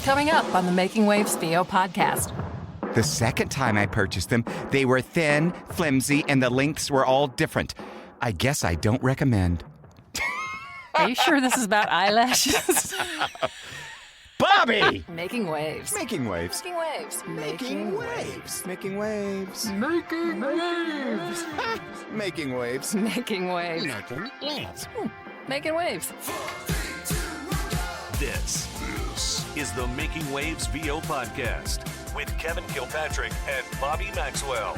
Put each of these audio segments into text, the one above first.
Coming up on the Making Waves VO podcast. The second time I purchased them, they were thin, flimsy, and the lengths were all different. I guess I don't recommend. Are you sure this is about eyelashes? Bobbi! Making waves. Making waves. Making waves. Making waves. Making waves. Making waves. Making waves. Making waves. Making waves. This is the Making Waves VO podcast with Kevin Kilpatrick and Bobbi Maxwell.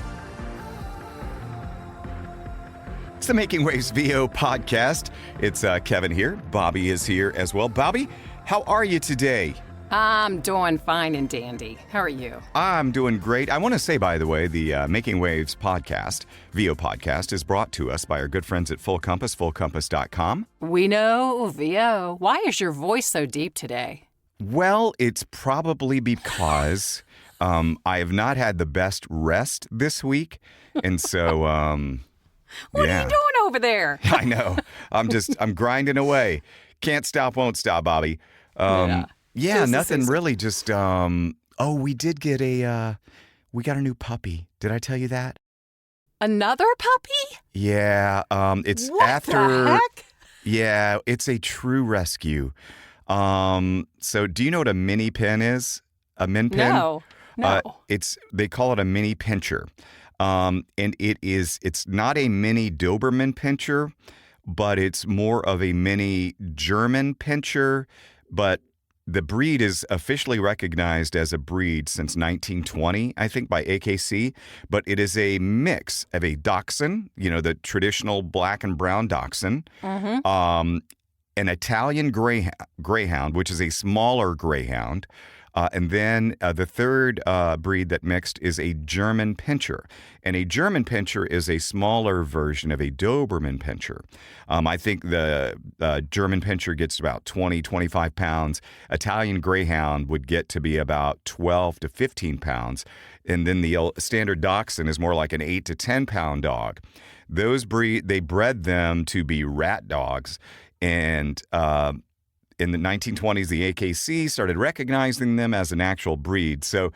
It's the Making Waves VO podcast. It's Kevin here. Bobbi is here as well. Bobbi, how are you today? I'm doing fine and dandy. How are you? I'm doing great. I want to say, by the way, the Making Waves podcast, VO podcast, is brought to us by our good friends at Full Compass, fullcompass.com. We know VO. Why is your voice so deep today? Well, it's probably because I have not had the best rest this week. And so, What are you doing over there? I know. I'm grinding away. Can't stop, won't stop, Bobbi. Yeah, nothing really. Just, we did get we got a new puppy. Did I tell you that? Another puppy? Yeah, it's what after. The heck? Yeah, it's a true rescue. So do you know what a mini pin is? A min pin? No. They call it a mini pincher. And it's not a mini Doberman pinscher, but it's more of a mini German pinscher, but the breed is officially recognized as a breed since 1920, I think, by AKC, but it is a mix of a dachshund, the traditional black and brown dachshund, an Italian greyhound, which is a smaller greyhound, and then the third breed that mixed is a German pinscher. And a German pinscher is a smaller version of a Doberman pinscher. I think the German pinscher gets about 20, 25 pounds. Italian greyhound would get to be about 12 to 15 pounds. And then the standard dachshund is more like an 8 to 10 pound dog. They bred them to be rat dogs. And in the 1920s, the AKC started recognizing them as an actual breed. So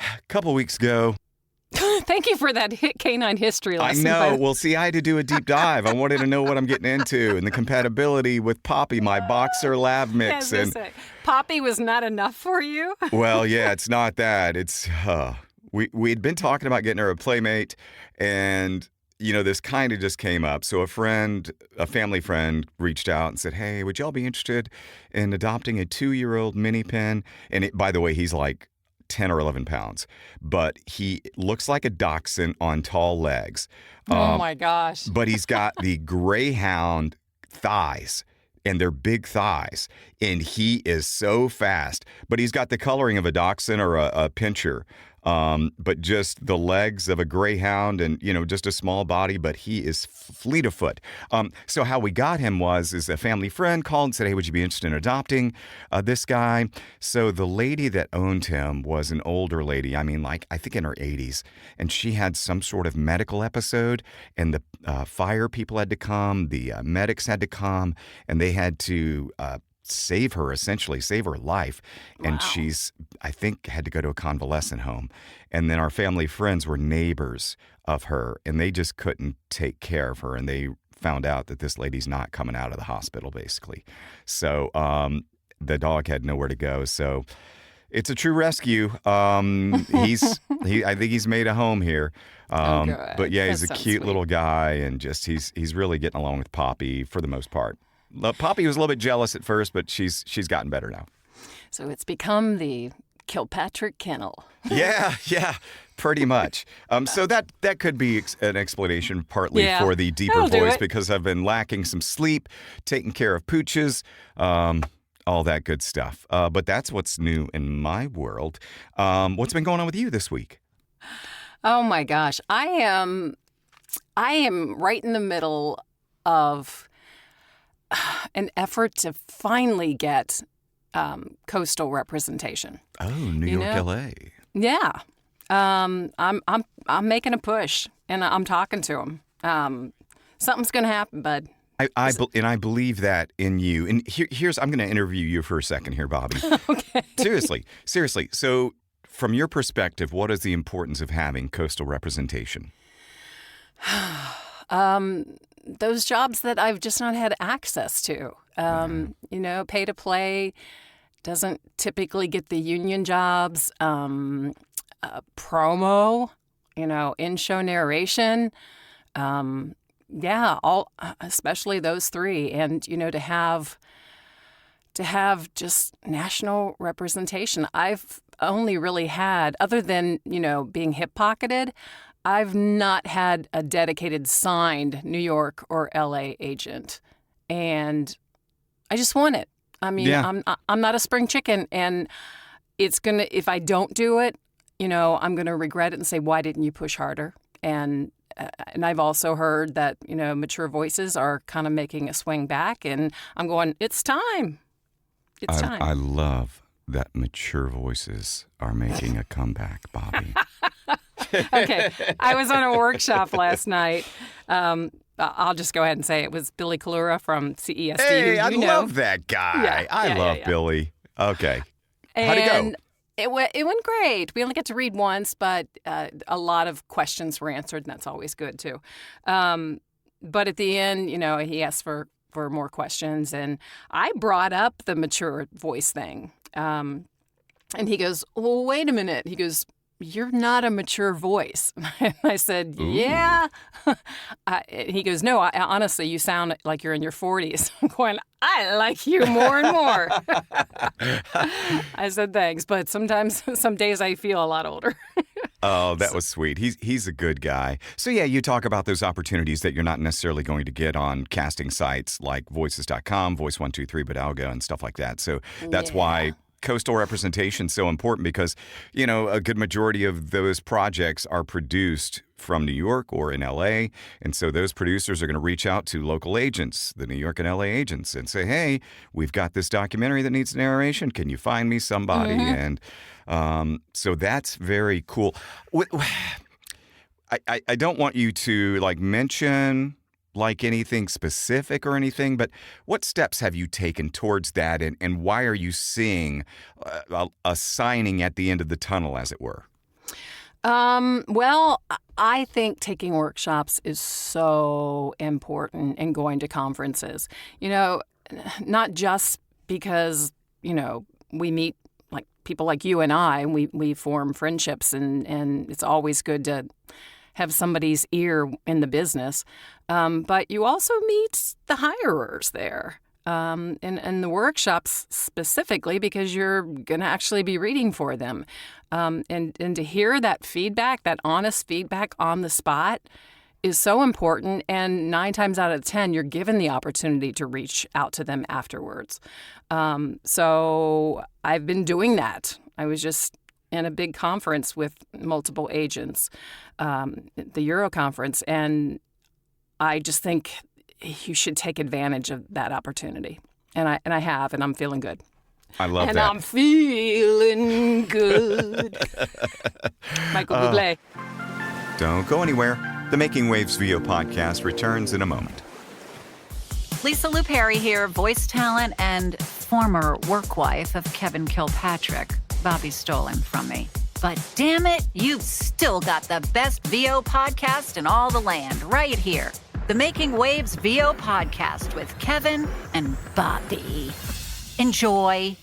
a couple weeks ago. Thank you for that canine history lesson. I know. Well, see, I had to do a deep dive. I wanted to know what I'm getting into and the compatibility with Poppy, my boxer lab mix. Poppy was not enough for you? Well, yeah, it's not that. It's we'd been talking about getting her a playmate, and this kind of just came up. So a family friend reached out and said, hey, would y'all be interested in adopting a 2-year-old mini pin? And by the way, he's like 10 or 11 pounds, but he looks like a dachshund on tall legs. Oh my gosh. But he's got the greyhound thighs, and they're big thighs, and he is so fast. But he's got the coloring of a dachshund or a pinscher. But just the legs of a greyhound and, just a small body, but he is fleet of foot. So how we got him is a family friend called and said, hey, would you be interested in adopting this guy? So the lady that owned him was an older lady. I mean, I think in her 80s, and she had some sort of medical episode, and the fire people had to come, the medics had to come, and they had to save her life. And Wow. I think, had to go to a convalescent home. And then our family friends were neighbors of her, and they just couldn't take care of her. And they found out that this lady's not coming out of the hospital, basically. So the dog had nowhere to go. So it's a true rescue. I think he's made a home here. Good. But yeah, he's That a sounds cute sweet. little guy, and just he's really getting along with Poppy for the most part. Poppy was a little bit jealous at first, but she's gotten better now. So it's become the Kilpatrick Kennel. Yeah, pretty much. So that could be an explanation partly for the deeper That'll do voice, it. because I've been lacking some sleep, taking care of pooches, all that good stuff. But that's what's new in my world. What's been going on with you this week? Oh my gosh. I am right in the middle of an effort to finally get coastal representation. Oh, New York, LA. Yeah. I'm making a push, and I'm talking to him. Something's going to happen, bud. And I believe that in you. And here's I'm going to interview you for a second here, Bobbi. Okay. Seriously. So, from your perspective, what is the importance of having coastal representation? Those jobs that I've just not had access to. Pay to play doesn't typically get the union jobs. Promo, in-show narration. Especially those three. And, to have just national representation. I've only really had, other than, being hip-pocketed, I've not had a dedicated signed New York or LA agent. And I just want it. I mean, I'm not a spring chicken, and if I don't do it, I'm going to regret it and say, why didn't you push harder? And I've also heard that, mature voices are kind of making a swing back, and I'm going, it's time. It's time. I love that mature voices are making a comeback, Bobbi. Okay. I was on a workshop last night. I'll just go ahead and say it was Billy Kalura from CESD. Hey, I love that guy. I love Billy. Okay. How'd it go? It went great. We only got to read once, but a lot of questions were answered, and that's always good, too. But at the end, he asked for more questions, and I brought up the mature voice thing. And he goes, well, wait a minute. He goes, you're not a mature voice. And I said, yeah. He goes, no, honestly, you sound like you're in your 40s. I'm going, I like you more and more. I said, thanks. But sometimes, some days I feel a lot older. Oh, that was sweet. He's a good guy. So, yeah, you talk about those opportunities that you're not necessarily going to get on casting sites like voices.com, Voice123, Bidalgo, and stuff like that. So that's why coastal representation is so important, because, a good majority of those projects are produced from New York or in LA. And so those producers are going to reach out to local agents, the New York and LA agents, and say, hey, we've got this documentary that needs narration. Can you find me somebody? And so that's very cool. I don't want you to mention anything specific or anything, but what steps have you taken towards that, and why are you seeing a signing at the end of the tunnel, as it were? Well, I think taking workshops is so important, and going to conferences. Not just because, we meet people like you and I, and we form friendships, and it's always good to have somebody's ear in the business. But you also meet the hirers there. And the workshops specifically, because you're going to actually be reading for them. And to hear that feedback, that honest feedback on the spot, is so important. And 9 times out of 10, you're given the opportunity to reach out to them afterwards. So I've been doing that. I was just in a big conference with multiple agents, the Euro conference, and I just think you should take advantage of that opportunity. And I have, and I'm feeling good. I love and that. And I'm feeling good. Michael Bublé. Don't go anywhere. The Making Waves VO podcast returns in a moment. Lisa Lou Perry here, voice talent and former work wife of Kevin Kilpatrick. Bobby stole him from me. But damn it, you've still got the best VO podcast in all the land right here. The Making Waves VO podcast with Kevin and Bobby. Enjoy.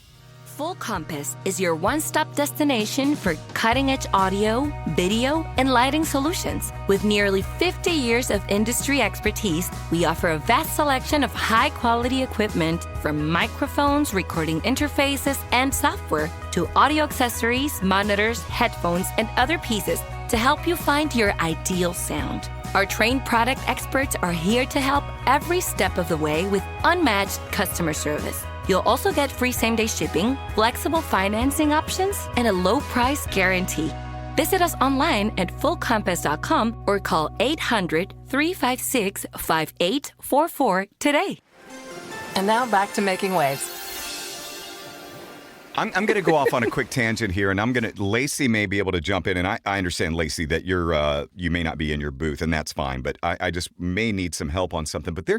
Full Compass is your one-stop destination for cutting-edge audio, video, and lighting solutions. With nearly 50 years of industry expertise, we offer a vast selection of high-quality equipment, from microphones, recording interfaces, and software, to audio accessories, monitors, headphones, and other pieces to help you find your ideal sound. Our trained product experts are here to help every step of the way with unmatched customer service. You'll also get free same-day shipping, flexible financing options, and a low-price guarantee. Visit us online at fullcompass.com or call 800-356-5844 today. And now back to Making Waves. I'm going to go off on a quick tangent here, and Lacey may be able to jump in, and I understand, Lacey, that you may not be in your booth, and that's fine, but I just may need some help on something. But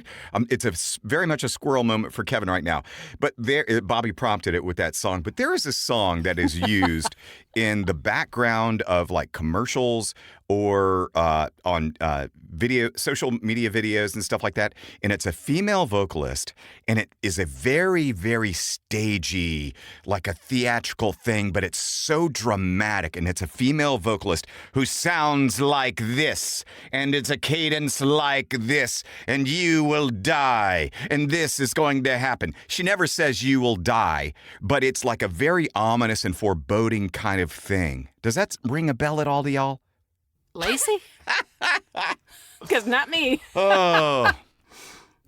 it's very much a squirrel moment for Kevin right now. But Bobbi prompted it with that song. But there is a song that is used in the background of like commercials or on social media videos and stuff like that. And it's a female vocalist, and it is a very, very stagey, like a theatrical thing, but it's so dramatic. And it's a female vocalist who sounds like this, and it's a cadence like this, and you will die, and this is going to happen. She never says you will die, but it's like a very ominous and foreboding kind of thing. Does that ring a bell at all to y'all? Lacey? Because not me. Oh.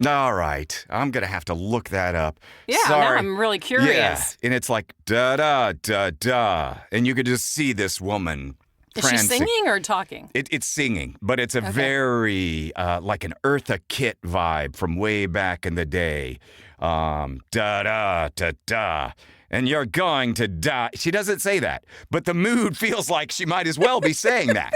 All right. I'm going to have to look that up. Yeah, Sorry. now I'm really curious. Yeah. And it's like, da-da, da-da. And you could just see this woman Is she prancing. singing or talking? It's singing, but it's a very, like an Eartha Kitt vibe from way back in the day. Da-da, da-da. And you're going to die. She doesn't say that, but the mood feels like she might as well be saying that.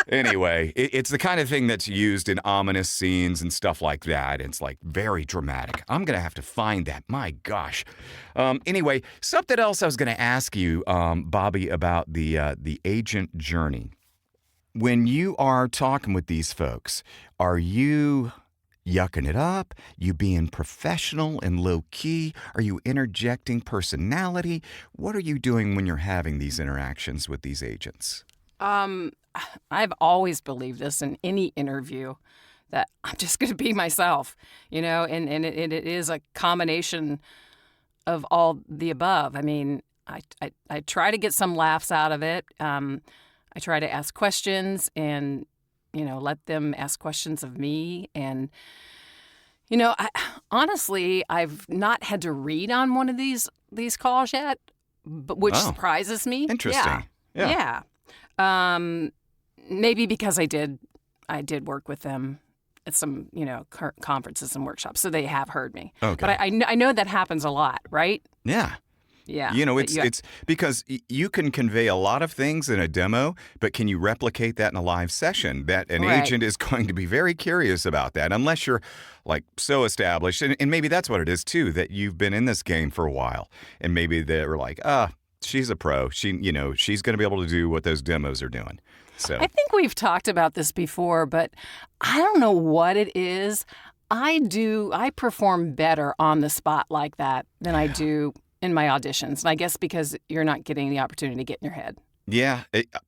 Anyway, it's the kind of thing that's used in ominous scenes and stuff like that. It's like very dramatic. I'm going to have to find that. My gosh. Anyway, something else I was going to ask you, Bobbi, about the agent journey. When you are talking with these folks, are you yucking it up? You being professional and low key? Are you interjecting personality? What are you doing when you're having these interactions with these agents? I've always believed this in any interview, that I'm just going to be myself, and it is a combination of all the above. I mean, I try to get some laughs out of it. I try to ask questions and let them ask questions of me. And, honestly, I've not had to read on one of these calls yet, but which surprises me. Interesting. Yeah. Maybe because I did work with them at some, conferences and workshops, so they have heard me. Okay. But I know that happens a lot, right? Yeah. Yeah. It's because you can convey a lot of things in a demo, but can you replicate that in a live session? That an agent is going to be very curious about that, unless you're like so established. And maybe that's what it is too, that you've been in this game for a while, and maybe they're like, she's a pro. She's going to be able to do what those demos are doing. So I think we've talked about this before, but I don't know what it is. I perform better on the spot like that than I do in my auditions. And I guess because you're not getting the opportunity to get in your head. Yeah.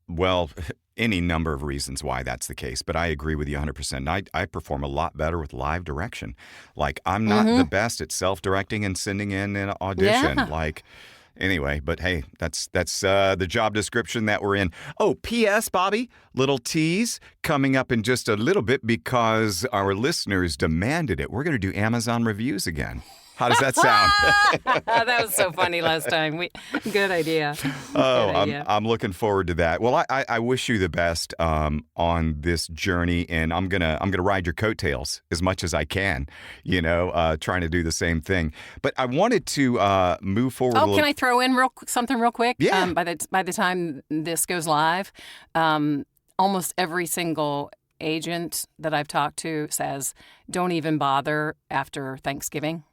Well, any number of reasons why that's the case, but I agree with you 100%. I perform a lot better with live direction. Like, I'm not the best at self-directing and sending in an audition. Yeah. Anyway, but hey, that's the job description that we're in. Oh, P.S., Bobbi, little tease coming up in just a little bit because our listeners demanded it. We're going to do Amazon reviews again. How does that sound? That was so funny last time. Good idea. Oh, Good idea. I'm looking forward to that. Well, I wish you the best on this journey, and I'm gonna ride your coattails as much as I can. Trying to do the same thing. But I wanted to move forward. Oh, can I throw in something real quick? Yeah. By the time this goes live, almost every single agent that I've talked to says, "Don't even bother after Thanksgiving."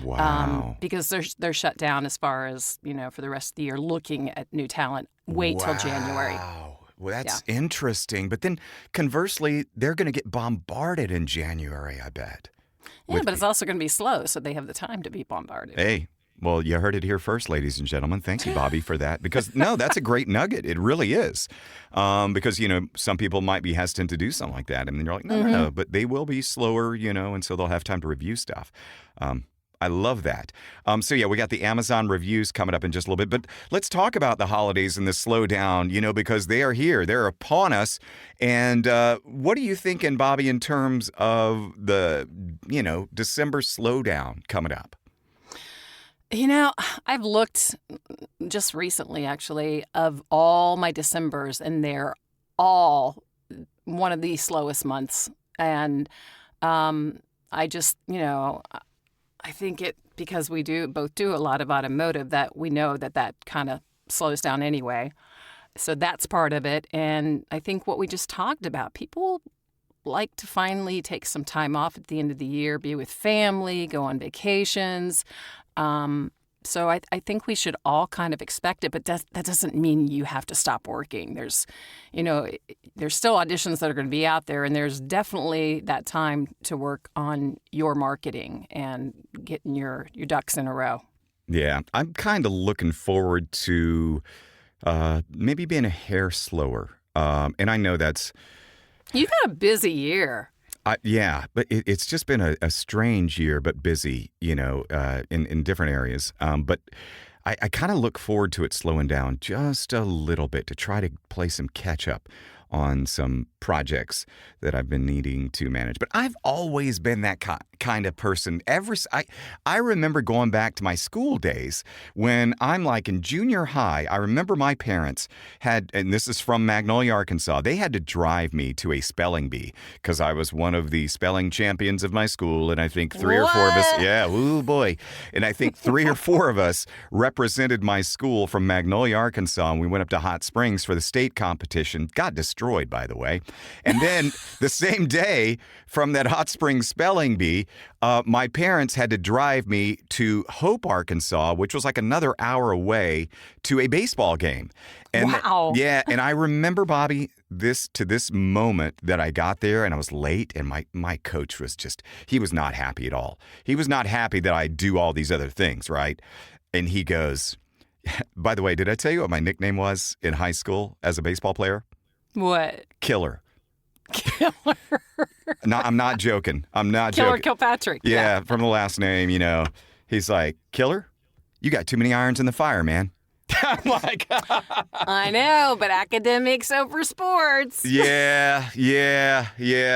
Wow. Because they're shut down as far as, for the rest of the year looking at new talent. Wait till January. Wow. Well, that's interesting. But then conversely, they're going to get bombarded in January, I bet. Yeah, but it's also going to be slow, so they have the time to be bombarded. Hey, well, you heard it here first, ladies and gentlemen. Thank you, Bobbi, for that. Because, no, that's a great nugget. It really is. Because, some people might be hesitant to do something like that. And then you're like, no. But they will be slower, and so they'll have time to review stuff. I love that. We got the Amazon reviews coming up in just a little bit. But let's talk about the holidays and the slowdown, because they are here. They're upon us. And what are you thinking, Bobbi, in terms of the, December slowdown coming up? I've looked just recently, actually, of all my Decembers, and they're all one of the slowest months. And I just, I think it because we both do a lot of automotive, that we know that kind of slows down anyway. So that's part of it. And I think what we just talked about, people like to finally take some time off at the end of the year, be with family, go on vacations. So I think we should all kind of expect it, but that doesn't mean you have to stop working. There's still auditions that are going to be out there, and there's definitely that time to work on your marketing and getting your ducks in a row. Yeah, I'm kind of looking forward to maybe being a hair slower. And I know that's... You've had a busy year. Yeah, but it's just been a strange year, but busy, in different areas. But I kind of look forward to it slowing down just a little bit to try to play some catch up on some projects that I've been needing to manage. But I've always been that kind of person. I remember going back to my school days when I'm like in junior high. I remember my parents had, and this is from Magnolia, Arkansas, they had to drive me to a spelling bee because I was one of the spelling champions of my school. And I think three or four of us, yeah, ooh boy. And I think 3 or 4 of us represented my school from Magnolia, Arkansas. And we went up to Hot Springs for the state competition. Got destroyed, by the way. And then the same day from that Hot Springs spelling bee, my parents had to drive me to Hope, Arkansas, which was like another hour away, to a baseball game. And wow. Yeah, and I remember, Bobby, this moment that I got there and I was late, and my coach he was not happy at all. He was not happy that I do all these other things, right? And he goes, by the way, did I tell you what my nickname was in high school as a baseball player? What? Killer. Killer. No, I'm not joking. Killer Kilpatrick. Yeah, from the last name, He's like, Killer, you got too many irons in the fire, man. I'm like, I know, but academics over sports. Yeah.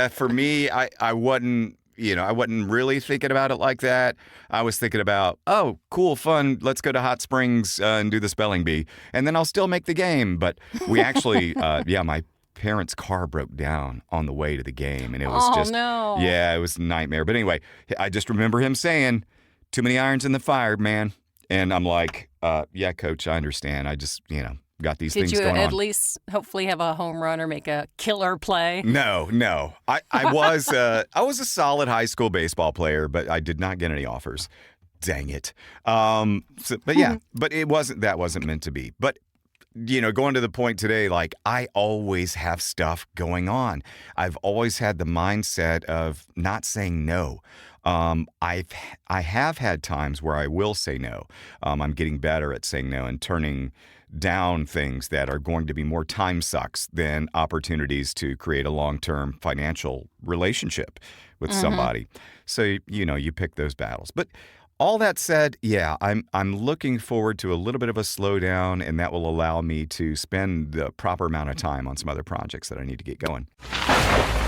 For me, I wasn't, I wasn't really thinking about it like that. I was thinking about, oh, cool, fun. Let's go to Hot Springs and do the spelling bee, and then I'll still make the game. But we actually, my parents' car broke down on the way to the game, and it was it was a nightmare. But anyway, I just remember him saying, "Too many irons in the fire, man." And I'm like, yeah, coach, I understand. I just, got these things going on. Did you at least hopefully have a home run or make a killer play? No. I was a solid high school baseball player, but I did not get any offers. Dang it. But that wasn't meant to be. But going to the point today, like, I always have stuff going on. I've always had the mindset of not saying no. I have had times where I will say no. I'm getting better at saying no and turning down things that are going to be more time sucks than opportunities to create a long-term financial relationship with somebody. So, you pick those battles. But all that said, yeah, I'm looking forward to a little bit of a slowdown, and that will allow me to spend the proper amount of time on some other projects that I need to get going.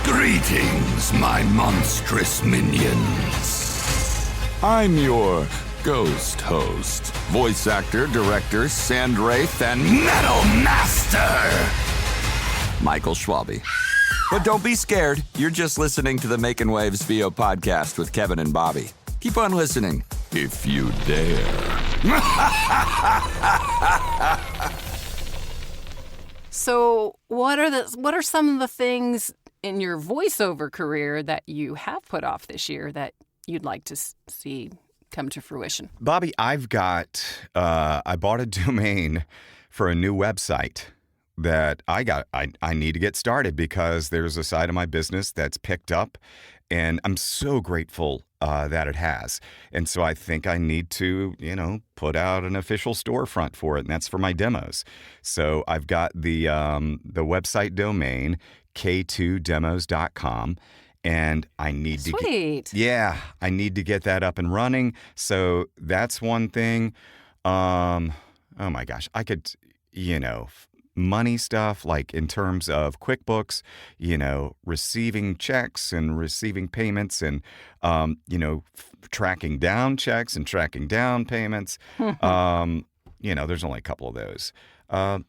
Greetings, my monstrous minions. I'm your ghost host, voice actor, director, sand wraith, and metal master, Michael Schwabe. But don't be scared. You're just listening to the Making Waves VO podcast with Kevin and Bobbi. Keep on listening, if you dare. So, what are some of the things in your voiceover career that you have put off this year that you'd like to see come to fruition? Bobbi, I've got, I bought a domain for a new website that I need to get started because there's a side of my business that's picked up, and I'm so grateful that it has. And so I think I need to, put out an official storefront for it, and that's for my demos. So I've got the website domain, k2demos.com. And I need to I need to get that up and running. So that's one thing. Oh my gosh, I could, money stuff, like in terms of QuickBooks, receiving checks and receiving payments and, tracking down checks and tracking down payments. There's only a couple of those. I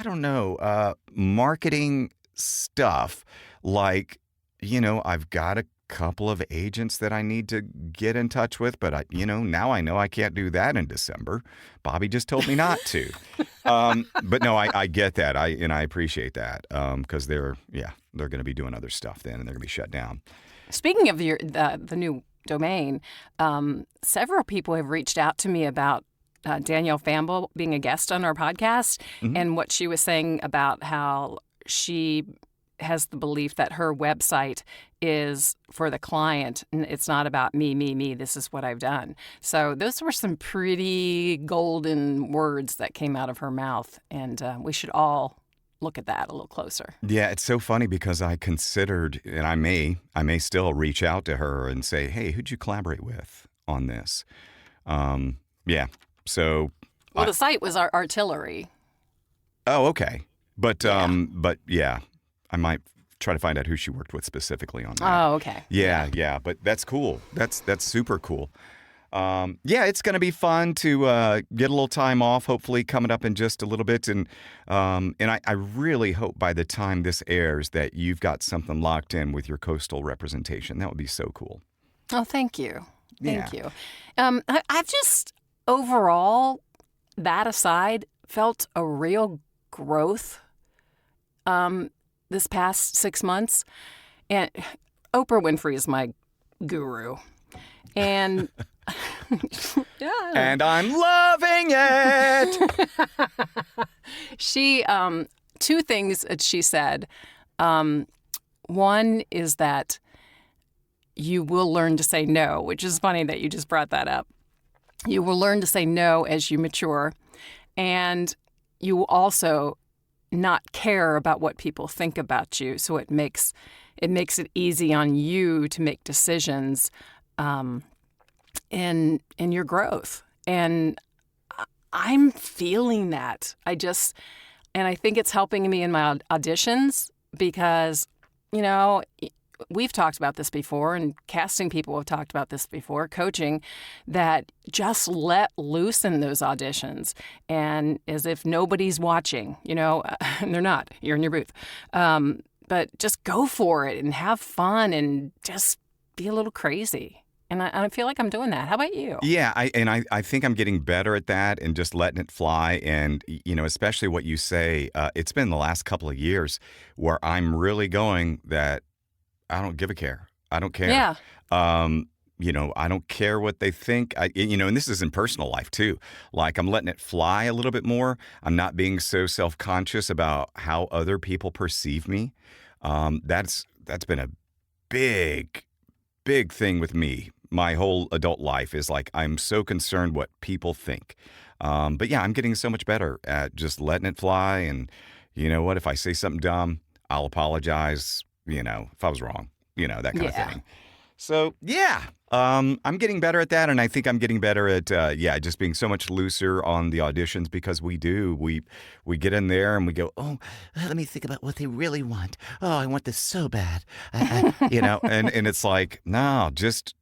don't know, marketing stuff like, I've got a couple of agents that I need to get in touch with, but now I know I can't do that in December. Bobby just told me not to. But no, I get that. I appreciate that because they're going to be doing other stuff then, and they're going to be shut down. Speaking of the new domain, several people have reached out to me about Danielle Famble being a guest on our podcast, and what she was saying about how she has the belief that her website is for the client, and it's not about me, this is what I've done. So those were some pretty golden words that came out of her mouth, and we should all look at that a little closer. Yeah, it's so funny because I considered, and I may still reach out to her and say, hey, who'd you collaborate with on this? Yeah, so. Well, the site was our artillery. Oh, okay. But yeah, I might try to find out who she worked with specifically on that. Oh, okay. Yeah, but that's cool. That's super cool. Yeah, it's going to be fun to get a little time off, hopefully coming up in just a little bit. And I really hope by the time this airs that you've got something locked in with your coastal representation. That would be so cool. Oh, thank you. Thank you. I've just, overall, that aside, felt a real growth this past 6 months. And Oprah Winfrey is my guru. And yeah. And I'm loving it. She, two things that she said. One is that you will learn to say no, which is funny that you just brought that up. You will learn to say no as you mature. And you will also not care about what people think about you. So it makes it easy on you to make decisions in your growth. And I'm feeling that. And I think it's helping me in my auditions because, we've talked about this before, and casting people have talked about this before, coaching, that just let loose in those auditions. And as if nobody's watching, and they're not, you're in your booth. But just go for it and have fun and just be a little crazy. And I feel like I'm doing that. How about you? Yeah, I think I'm getting better at that and just letting it fly. And, especially what you say, it's been the last couple of years where I'm really going that I don't give a care. I don't care. Yeah. I don't care what they think. And this is in personal life too. Like I'm letting it fly a little bit more. I'm not being so self-conscious about how other people perceive me. That's been a big thing with me. My whole adult life is like I'm so concerned what people think. But yeah, I'm getting so much better at just letting it fly. And you know what? If I say something dumb, I'll apologize. If I was wrong, that kind of thing. So yeah, I'm getting better at that, and I think I'm getting better at just being so much looser on the auditions because we get in there and we go, oh, let me think about what they really want. Oh, I want this so bad, and it's like, no, just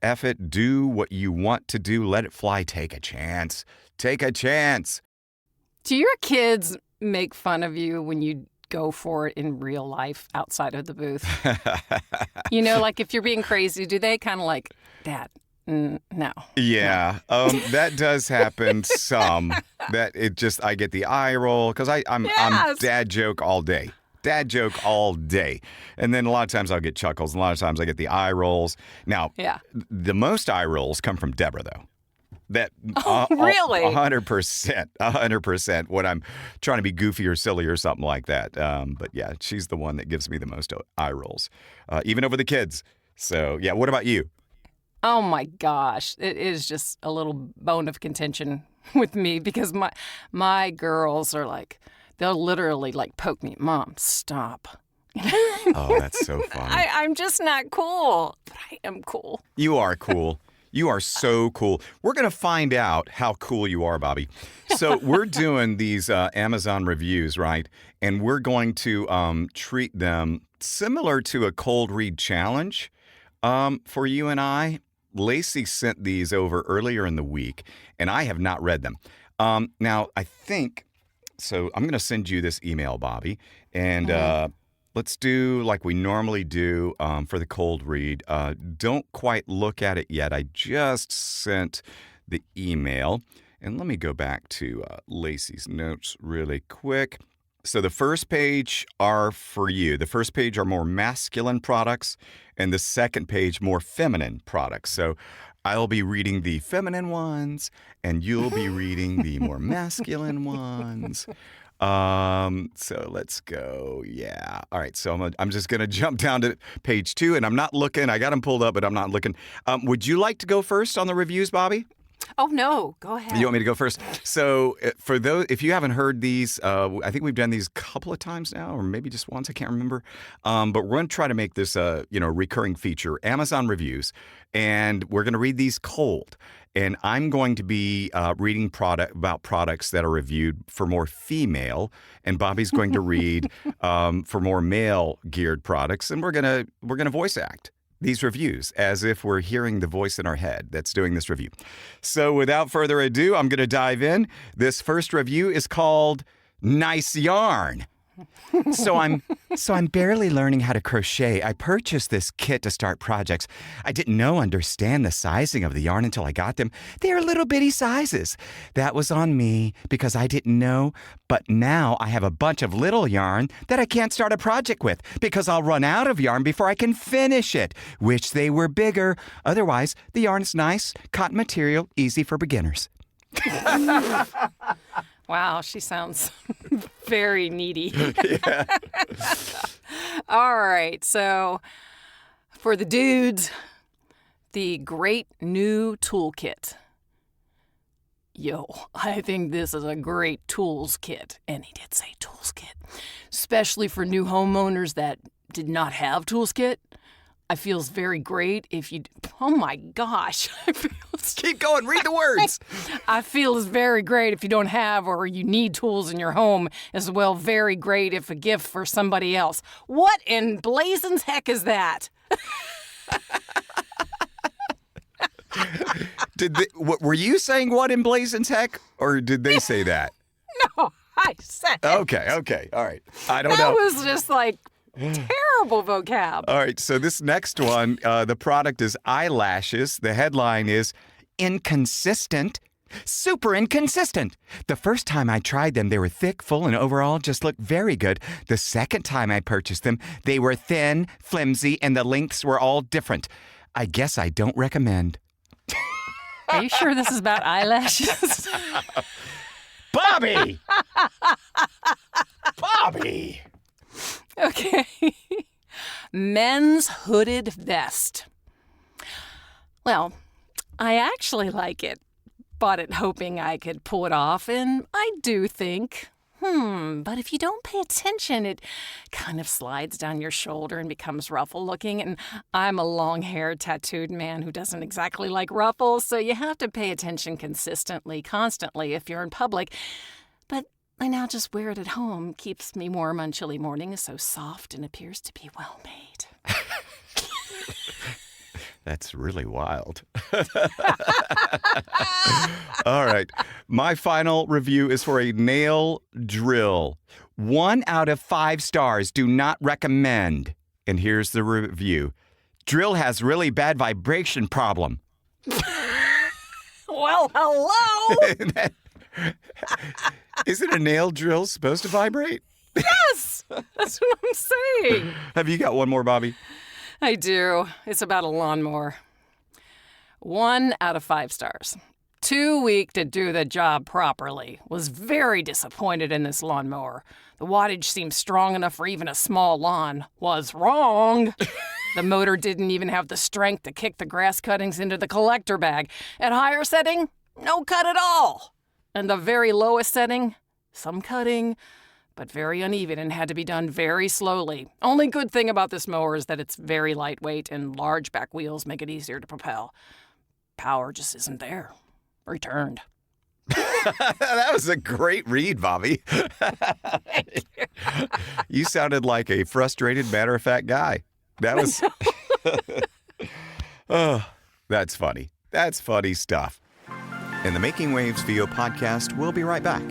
F it, do what you want to do, let it fly, take a chance. Do your kids make fun of you when you go for it in real life outside of the booth? Like if you're being crazy, do they kind of like, Dad, no. Yeah, that does happen some. That I get the eye roll because I'm dad joke all day. And then a lot of times I'll get chuckles. And a lot of times I get the eye rolls. Now, the most eye rolls come from Deborah, though. That really? 100% when I'm trying to be goofy or silly or something like that. But yeah, she's the one that gives me the most eye rolls, even over the kids. So yeah, what about you? Oh my gosh, it is just a little bone of contention with me because my girls are like, they'll literally like poke me, Mom, stop. Oh, that's so funny. I'm just not cool, but I am cool. You are cool. You are so cool. We're going to find out how cool you are, Bobbi. So we're doing these Amazon reviews, right? And we're going to treat them similar to a cold read challenge for you and I. Lacey sent these over earlier in the week, and I have not read them. Now, I think, so I'm going to send you this email, Bobbi, and let's do like we normally do for the cold read. Don't quite look at it yet. I just sent the email. And let me go back to Lacey's notes really quick. So the first page are for you. The first page are more masculine products, and the second page more feminine products. So I'll be reading the feminine ones, and you'll be reading the more masculine ones. So let's go. Yeah. All right. So I'm just going to jump down to page 2, and I'm not looking. I got them pulled up, but I'm not looking. Would you like to go first on the reviews, Bobbi? Oh, no. Go ahead. You want me to go first? So for those, if you haven't heard these, I think we've done these a couple of times now, or maybe just once. I can't remember. But we're going to try to make this a recurring feature, Amazon reviews, and we're going to read these cold. And I'm going to be reading about products that are reviewed for more female, and Bobbi's going to read for more male geared products, and we're gonna voice act these reviews as if we're hearing the voice in our head that's doing this review. So without further ado, I'm going to dive in. This first review is called Nice Yarn. So I'm barely learning how to crochet. I purchased this kit to start projects. I didn't understand the sizing of the yarn until I got them. They're little bitty sizes. That was on me because I didn't know. But now I have a bunch of little yarn that I can't start a project with because I'll run out of yarn before I can finish it. Wish they were bigger. Otherwise, the yarn is nice, cotton material, easy for beginners. Wow, she sounds very needy. Yeah. All right, so for the dudes, the great new toolkit. Yo, I think this is a great tools kit. And he did say tools kit. Especially for new homeowners that did not have tools kit. I feels very great if you... Oh, my gosh. Keep going. Read the words. I feel it's very great if you don't have or you need tools in your home. As well, very great if a gift for somebody else. What in blazing's heck is that? Were you saying what in blazing's heck, or did they say that? No, I said it. Okay. All right. I don't know. That was just like... terrible vocab. All right, so this next one, the product is eyelashes. The headline is inconsistent. Super inconsistent. The first time I tried them, they were thick, full, and overall just looked very good. The second time I purchased them, they were thin, flimsy, and the lengths were all different. I guess I don't recommend. Are you sure this is about eyelashes? Bobbi! Bobbi! Okay. Men's hooded vest. Well, I actually like it. Bought it hoping I could pull it off, and I do think, but if you don't pay attention, it kind of slides down your shoulder and becomes ruffle looking, and I'm a long-haired, tattooed man who doesn't exactly like ruffles, so you have to pay attention consistently, constantly if you're in public. But I now just wear it at home. Keeps me warm on chilly mornings, so soft and appears to be well made. That's really wild. All right. My final review is for a nail drill. 1 out of 5 stars. Do not recommend. And here's the review. Drill has really bad vibration problem. Well, hello! Isn't a nail drill supposed to vibrate? Yes! That's what I'm saying. Have you got one more, Bobbi? I do. It's about a lawnmower. 1 out of 5 stars. Too weak to do the job properly. Was very disappointed in this lawnmower. The wattage seemed strong enough for even a small lawn. Was wrong. The motor didn't even have the strength to kick the grass cuttings into the collector bag. At higher setting, no cut at all. And the very lowest setting, some cutting, but very uneven and had to be done very slowly. Only good thing about this mower is that it's very lightweight and large back wheels make it easier to propel. Power just isn't there. Returned. That was a great read, Bobbi. Thank you. You sounded like a frustrated, matter-of-fact guy. That was... Oh, that's funny. That's funny stuff. And the Making Waves VO podcast will be right back.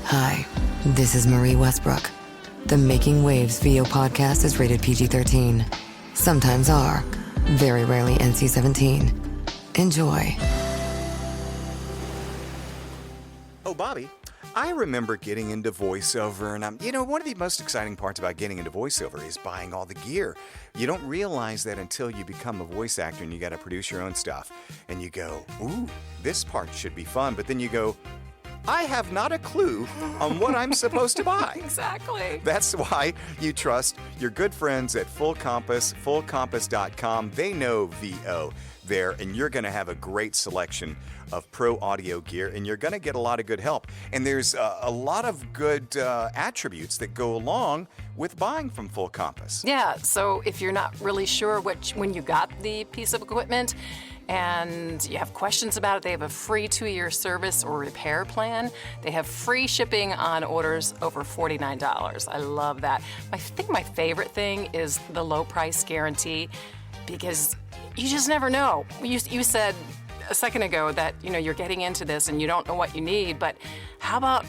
Hi, this is Marie Westbrook. The Making Waves VO podcast is rated PG-13. Sometimes R. Very rarely NC-17. Enjoy. Oh, Bobby, I remember getting into voiceover, and one of the most exciting parts about getting into voiceover is buying all the gear. You don't realize that until you become a voice actor and you got to produce your own stuff. And you go, ooh, this part should be fun. But then you go, I have not a clue on what I'm supposed to buy. Exactly. That's why you trust your good friends at Full Compass, fullcompass.com. They know VO there, and you're going to have a great selection of pro audio gear, and you're going to get a lot of good help. And there's a lot of good attributes that go along with buying from Full Compass. Yeah, so if you're not really sure when you got the piece of equipment and you have questions about it, they have a free 2-year service or repair plan. They have free shipping on orders over $49. I love that. I think my favorite thing is the low price guarantee, because you just never know. You said a second ago that you're getting into this and you don't know what you need, but how about,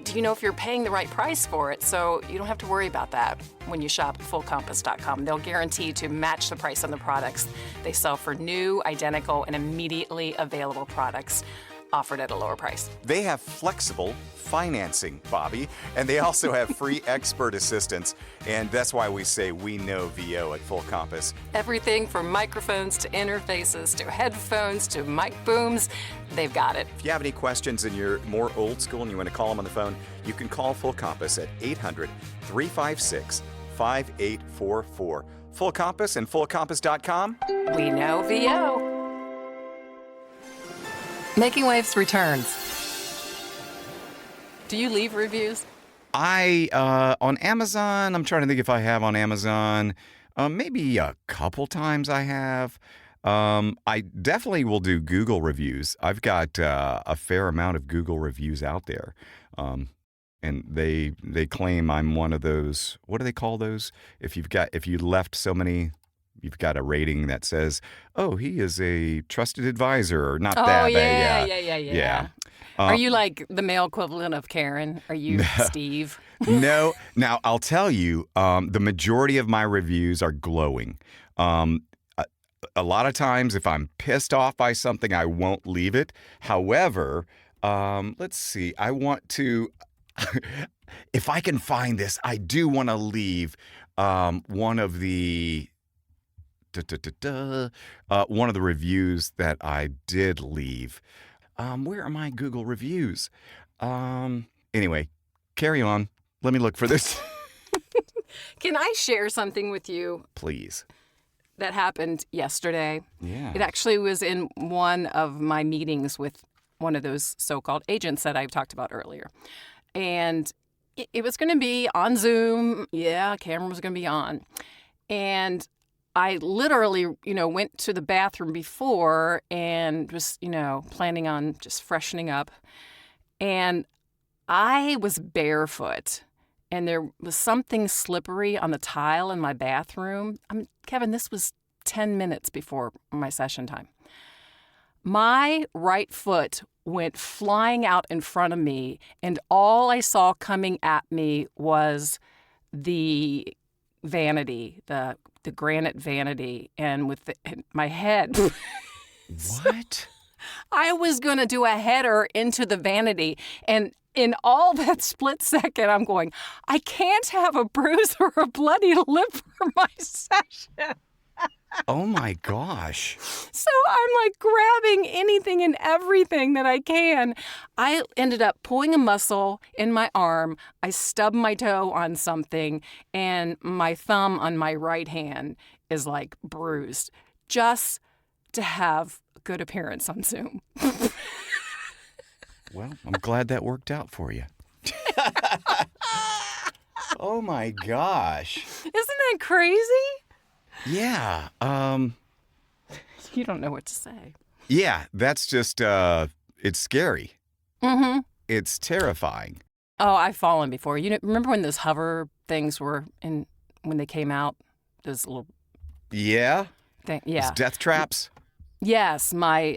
do you know if you're paying the right price for it? So you don't have to worry about that when you shop at fullcompass.com. They'll guarantee to match the price on the products they sell for new, identical, and immediately available products offered at a lower price. They have flexible financing, Bobby, and they also have free expert assistance, and that's why we say we know VO at Full Compass. Everything from microphones to interfaces to headphones to mic booms, they've got it. If you have any questions and you're more old school and you want to call them on the phone, you can call Full Compass at 800-356-5844. Full Compass and fullcompass.com. We know VO. Making Waves returns. Do you leave reviews? On Amazon, I'm trying to think if I have on Amazon. Maybe a couple times I have. I definitely will do Google reviews. I've got a fair amount of Google reviews out there. And they claim I'm one of those, what do they call those? If you left so many, you've got a rating that says, oh, he is a trusted advisor, or not that. Oh, yeah. Are you like the male equivalent of Karen? Are you Steve? No. Now, I'll tell you, the majority of my reviews are glowing. A lot of times, if I'm pissed off by something, I won't leave it. However, let's see. I want to, if I can find this, I do want to leave one of the reviews that I did leave. Where are my Google reviews? Anyway, carry on. Let me look for this. Can I share something with you? Please. That happened yesterday. Yeah. It actually was in one of my meetings with one of those so-called agents that I've talked about earlier. And it was going to be on Zoom. Yeah, camera was going to be on. And I literally, went to the bathroom before and was, planning on just freshening up. And I was barefoot, and there was something slippery on the tile in my bathroom. Kevin, this was 10 minutes before my session time. My right foot went flying out in front of me, and all I saw coming at me was the vanity, the granite vanity, and with my head. What? I was going to do a header into the vanity, and in all that split second, I'm going, I can't have a bruise or a bloody lip for my session. Oh my gosh. So I'm like grabbing anything and everything that I can. I ended up pulling a muscle in my arm. I stubbed my toe on something, and my thumb on my right hand is like bruised, just to have a good appearance on Zoom. Well, I'm glad that worked out for you. Oh my gosh. Isn't that crazy? Yeah. You don't know what to say. Yeah, that's just, it's scary. Mm-hmm. It's terrifying. Oh, I've fallen before. Remember when those hover things were when they came out? Those little Yeah? thing. Yeah. Those death traps? Yes, my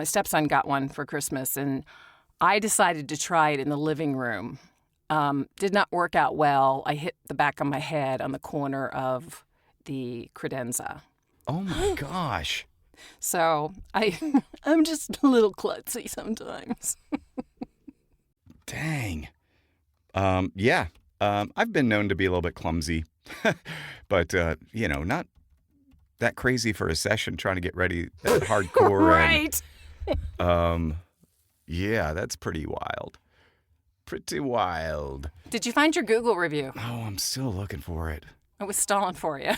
stepson got one for Christmas, and I decided to try it in the living room Did not work out well. I hit the back of my head on the corner of the credenza. Oh my gosh. So I'm just a little klutzy sometimes. Dang. Yeah. I've been known to be a little bit clumsy, but not that crazy for a session trying to get ready hardcore. Right. And, yeah, that's pretty wild. Pretty wild. Did you find your Google review? Oh, I'm still looking for it. I was stalling for you.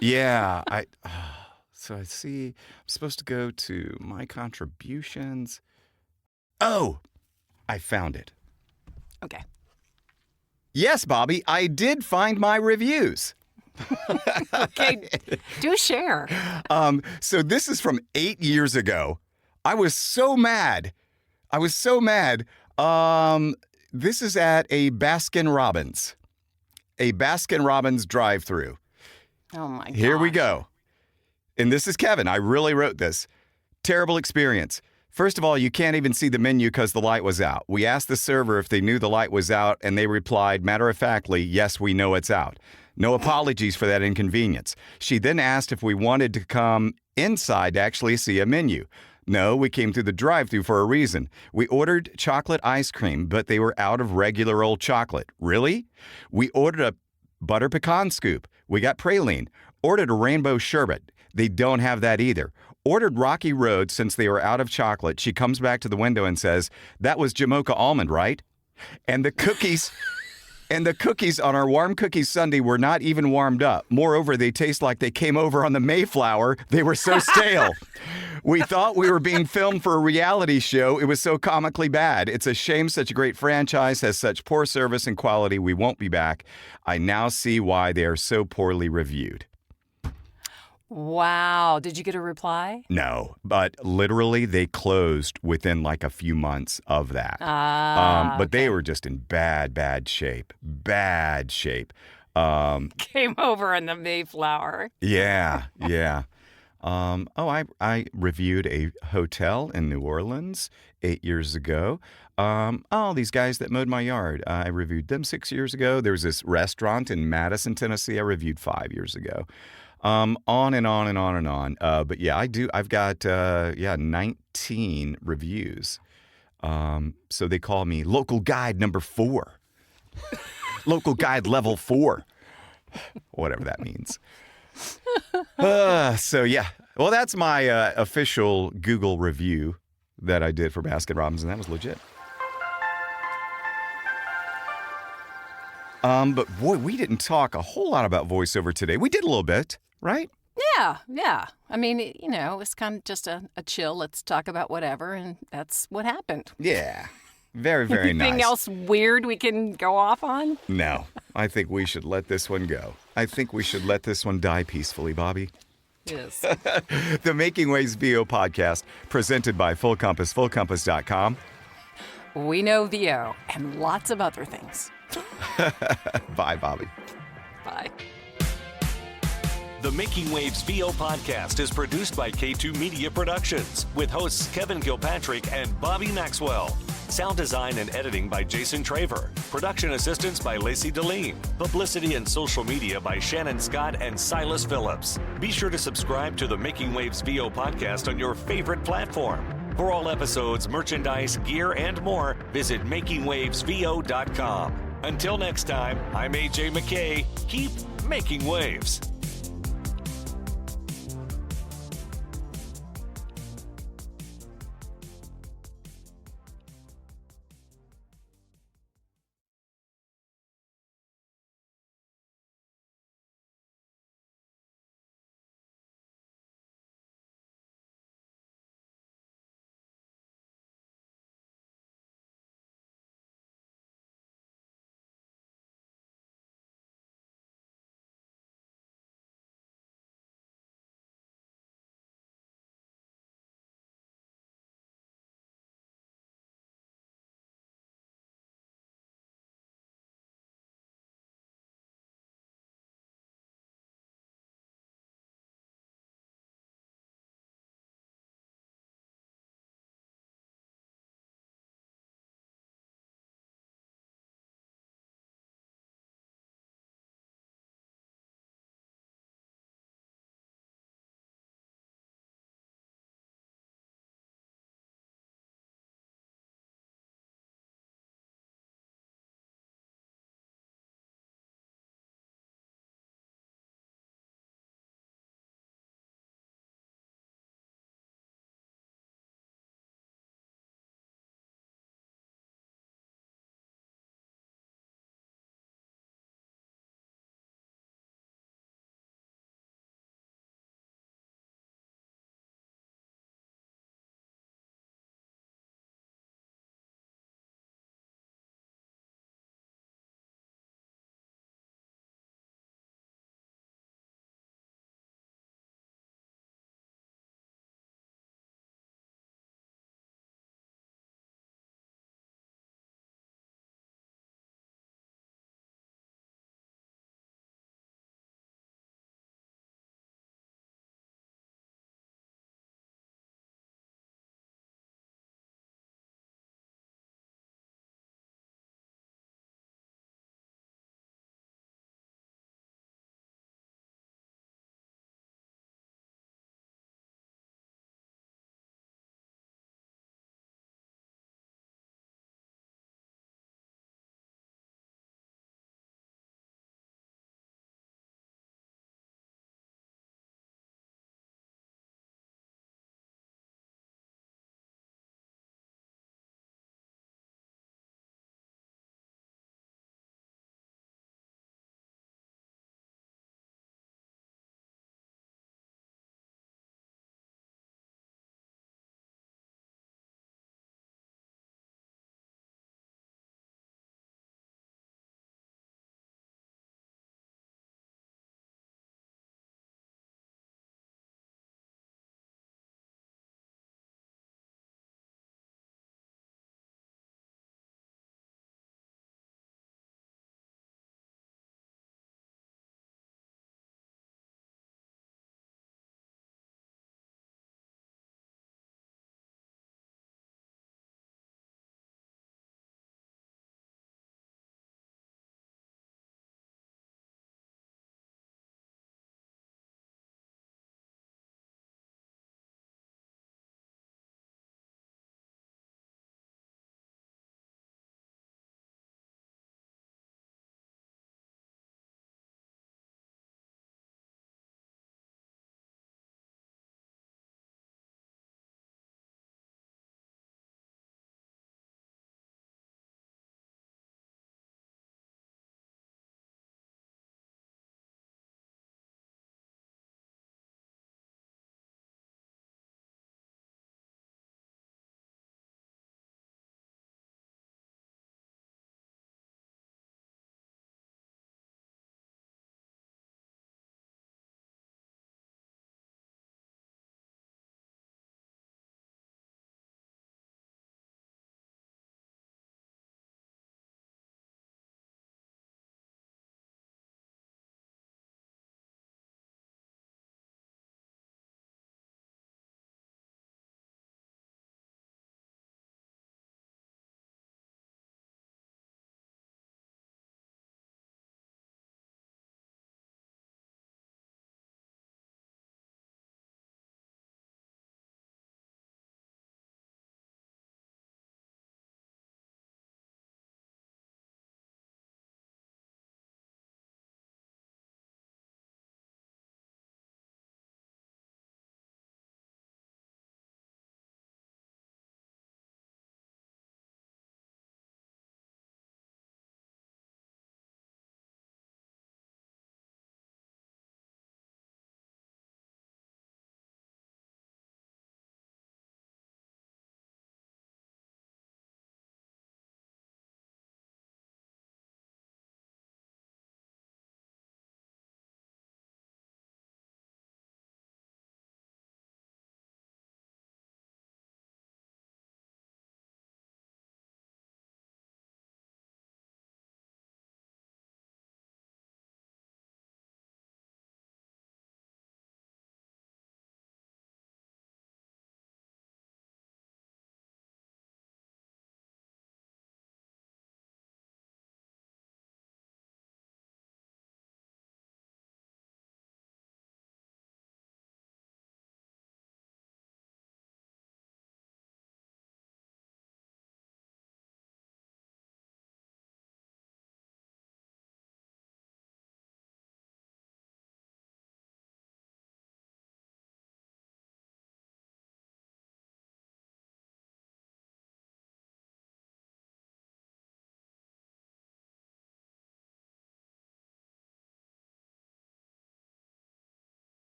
Yeah. So I see I'm supposed to go to my contributions. Oh, I found it. Okay. Yes, Bobbi, I did find my reviews. Okay, do share. So this is from 8 years ago. I was so mad. This is at a Baskin-Robbins. A Baskin-Robbins drive-thru. Oh, my God. Here we go. And this is Kevin. I really wrote this. Terrible experience. First of all, you can't even see the menu because the light was out. We asked the server if they knew the light was out, and they replied, matter-of-factly, yes, we know it's out. No apologies for that inconvenience. She then asked if we wanted to come inside to actually see a menu. No, we came through the drive-thru for a reason. We ordered chocolate ice cream, but they were out of regular old chocolate. Really? We ordered a butter pecan scoop. We got praline. Ordered a rainbow sherbet. They don't have that either. Ordered Rocky Road since they were out of chocolate. She comes back to the window and says, that was Jamocha almond, right? And the cookies... And the cookies on our warm cookies sundae were not even warmed up. Moreover, they taste like they came over on the Mayflower. They were so stale. We thought we were being filmed for a reality show. It was so comically bad. It's a shame such a great franchise has such poor service and quality. We won't be back. I now see why they are so poorly reviewed. Wow. Did you get a reply? No, but literally they closed within like a few months of that. But they were just in bad shape. Bad shape. Came over in the Mayflower. Yeah. I reviewed a hotel in New Orleans 8 years ago. These guys that mowed my yard, I reviewed them 6 years ago. There was this restaurant in Madison, Tennessee, I reviewed 5 years ago. On and on and on and on. But yeah, I've got 19 reviews. So they call me local guide number 4. Local guide level 4. Whatever that means. So yeah. Well, that's my official Google review that I did for Baskin-Robbins, and that was legit. But boy, we didn't talk a whole lot about voiceover today. We did a little bit, right? Yeah. I mean, it's kind of just a chill. Let's talk about whatever, and that's what happened. Yeah. Very, very nice. Anything else weird we can go off on? No. I think we should let this one go. I think we should let this one die peacefully, Bobbi. Yes. The Making Waves VO podcast, presented by Full Compass, fullcompass.com. We know VO and lots of other things. Bye, Bobbi. Bye. The Making Waves VO podcast is produced by K2 Media Productions with hosts Kevin Kilpatrick and Bobbi Maxwell. Sound design and editing by Jason Traver. Production assistance by Lacey Deline. Publicity and social media by Shannon Scott and Silas Phillips. Be sure to subscribe to the Making Waves VO podcast on your favorite platform. For all episodes, merchandise, gear, and more, visit makingwavesvo.com. Until next time, I'm AJ McKay. Keep making waves.